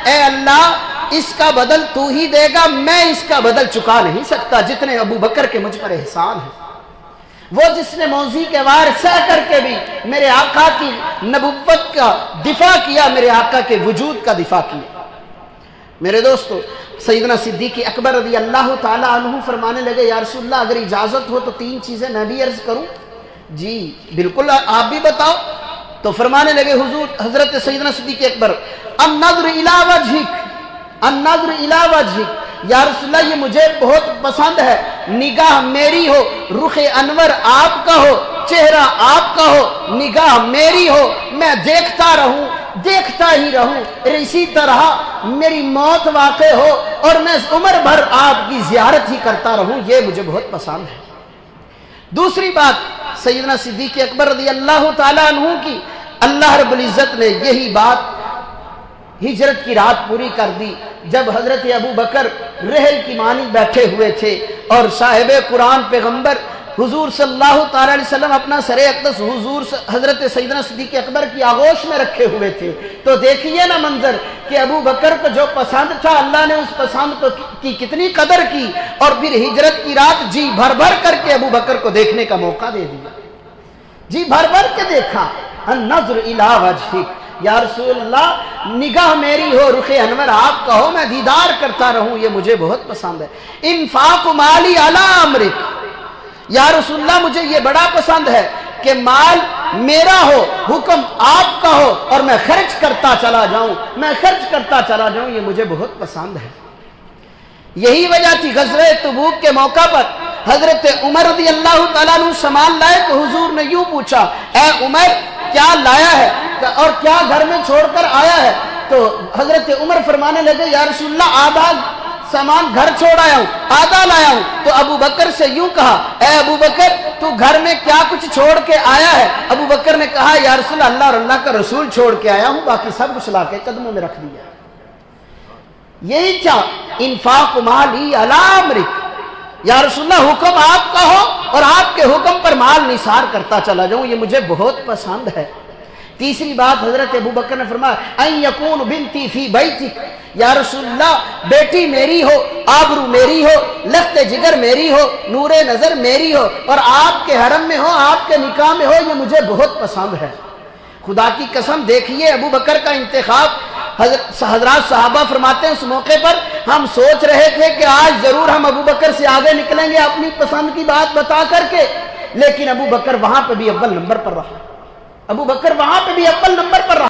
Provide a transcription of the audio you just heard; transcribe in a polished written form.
اے اللہ اس کا بدل تو ہی دے گا، میں اس کا بدل چکا نہیں سکتا جتنے ابو بکر کے مجھ پر احسان ہے۔ وہ جس نے موذی کے وار سہ کر کے بھی میرے آقا کی نبوت کا دفاع کیا، میرے آقا کے وجود کا دفاع کیا۔ میرے دوستو، سیدنا صدیق اکبر رضی اللہ تعالیٰ عنہ فرمانے لگے یا رسول اللہ اگر اجازت ہو تو 3 چیزیں میں بھی عرض کروں؟ جی بالکل، آپ بھی بتاؤ۔ تو فرمانے لگے حضرت سیدنا صدیق اکبر النظر الی وجہک، النظر الی وجہک، یا رسول اللہ یہ مجھے بہت پسند ہے، نگاہ میری ہو، رخ انور آپ کا ہو، چہرہ آپ کا ہو، نگاہ میری ہو، میں دیکھتا رہوں، دیکھتا ہی رہوں، اسی طرح میری موت واقع ہو اور میں عمر بھر آپ کی زیارت ہی کرتا رہوں، یہ مجھے بہت پسند ہے۔ دوسری بات سیدنا صدیق اکبر رضی اللہ تعالیٰ عنہ کی، اللہ رب العزت نے یہی بات ہجرت کی رات پوری کر دی جب حضرت ابو بکر رحل کی مانی بیٹھے ہوئے تھے اور صاحب قرآن پیغمبر حضور صلی اللہ تعالیٰ علیہ وسلم اپنا سر اقدس حضور حضرت سیدنا صدیق اکبر کی آغوش میں رکھے ہوئے تھے۔ تو دیکھیے نا منظر کہ ابو بکر کو جو پسند تھا اللہ نے اس پسند کی کتنی قدر کی، اور پھر ہجرت کی رات جی بھر بھر کر کے ابو بکر کو دیکھنے کا موقع دے دیا، جی بھر بھر کے دیکھا۔ النظر الی وجہک، یا رسول اللہ نگاہ میری ہو، رخ انور آپ کا ہو، میں دیدار کرتا رہوں، یہ مجھے بہت پسند ہے۔ انفاق مالی علی امرک، یا رسول اللہ مجھے یہ بڑا پسند ہے کہ مال میرا ہو، حکم آپ کا ہو اور میں خرچ کرتا چلا جاؤں، میں خرچ کرتا چلا جاؤں، یہ مجھے بہت پسند ہے۔ یہی وجہ تھی غزوہ تبوک کے موقع پر حضرت عمر رضی اللہ تعالیٰ عنہ سامان لائے تو حضور نے یوں پوچھا اے عمر کیا لایا ہے اور کیا گھر میں چھوڑ کر آیا ہے؟ تو حضرت عمر فرمانے لگے یا رسول اللہ آدھا سامان گھر چھوڑ آیا ہوں، آدھا لایا ہوں۔ تو ابو بکر سے یوں کہا اے ابو بکر تو گھر میں کیا کچھ چھوڑ کے آیا ہے؟ ابو بکر نے کہا یا رسول اللہ اور اللہ کا رسول چھوڑ کے آیا ہوں، باقی سب کچھ لا کے قدموں میں رکھ دیا۔ یہی تھا انفاق مالی علی امرک، یا رسول اللہ حکم آپ کا ہو اور آپ کے حکم پر مال نثار کرتا چلا جاؤں، یہ مجھے بہت پسند ہے۔ تیسری بات حضرت ابو بکر نے فرمایا ان یکون بنتی فی بیتک، یا رسول اللہ بیٹی میری ہو، آبرو میری ہو، لخت جگر میری ہو، نور نظر میری ہو اور آپ کے حرم میں ہو، آپ کے نکاح میں ہو، یہ مجھے بہت پسند ہے۔ خدا کی قسم دیکھیے ابو بکر کا انتخاب، حضرات صحابہ فرماتے ہیں اس موقع پر ہم سوچ رہے تھے کہ آج ضرور ہم ابو بکر سے آگے نکلیں گے اپنی پسند کی بات بتا کر کے، لیکن ابو بکر وہاں پہ بھی اول نمبر پر رہا، ابو بکر وہاں پہ بھی اول نمبر پر رہا۔